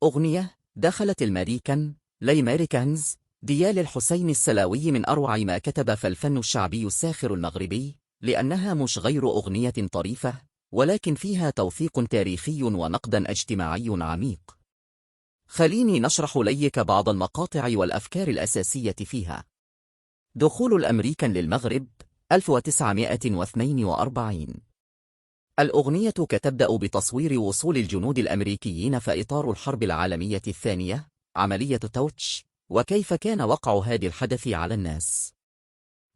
أغنية دخلت الأمريكانز ديال الحسين السلاوي من أروع ما كتب فالفن الشعبي الساخر المغربي، لأنها مش غير أغنية طريفة، ولكن فيها توثيق تاريخي ونقدا اجتماعي عميق. خليني نشرح ليك بعض المقاطع والأفكار الأساسية فيها. دخول الأمريكان للمغرب 1942. الأغنية كتبدأ بتصوير وصول الجنود الأمريكيين في إطار الحرب العالمية الثانية، عملية توتش، وكيف كان وقع هذا الحدث على الناس.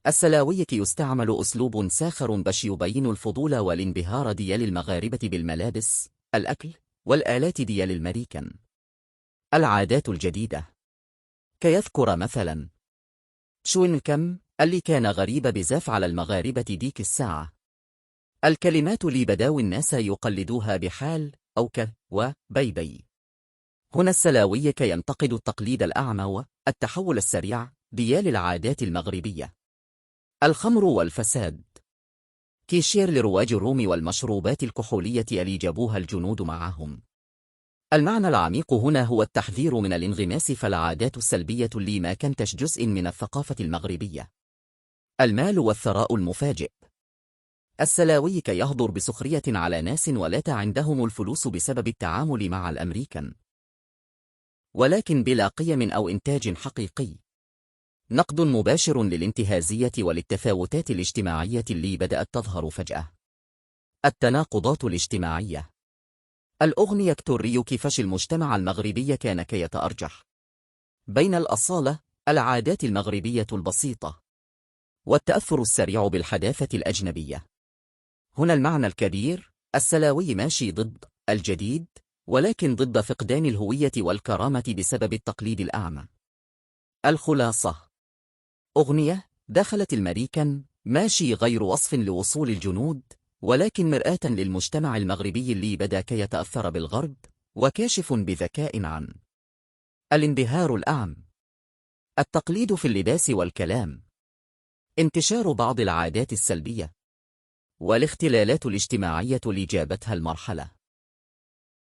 السلاوي يستعمل أسلوب ساخر باش يبين الفضول والانبهار ديال المغاربة بالملابس، الأكل، والآلات ديال الأمريكان. العادات الجديدة، كيذكر مثلا شوين كم اللي كان غريب بزاف على المغاربة ديك الساعة. الكلمات اللي بداو الناس يقلدوها بحال أو ك و بي. هنا السلاوي ينتقد التقليد الأعمى والتحول السريع ديال العادات المغربية. الخمر والفساد، كيشير لرواج الروم والمشروبات الكحولية اللي جابوها الجنود معهم. المعنى العميق هنا هو التحذير من الانغماس في العادات السلبية اللي ما كانتش جزء من الثقافة المغربية. المال والثراء المفاجئ، السلاوي يهضر بسخرية على ناس ولات عندهم الفلوس بسبب التعامل مع الأمريكان، ولكن بلا قيم أو إنتاج حقيقي. نقد مباشر للانتهازية وللتفاوتات الاجتماعية اللي بدأت تظهر فجأة. التناقضات الاجتماعية، الأغنية توري كيفاش المجتمع المغربي كان يتأرجح بين الأصالة، العادات المغربية البسيطة، والتأثر السريع بالحداثة الأجنبية. هنا المعنى الكبير، السلاوي ماشي ضد الجديد، ولكن ضد فقدان الهوية والكرامة بسبب التقليد الأعمى. الخلاصة، أغنية دخلت الأمريكان ماشي غير وصف لوصول الجنود، ولكن مرآة للمجتمع المغربي اللي بدا يتأثر بالغرب، وكاشف بذكاء عن الانبهار الأعم، التقليد في اللباس والكلام، انتشار بعض العادات السلبية، والاختلالات الاجتماعية اللي جابتها المرحلة.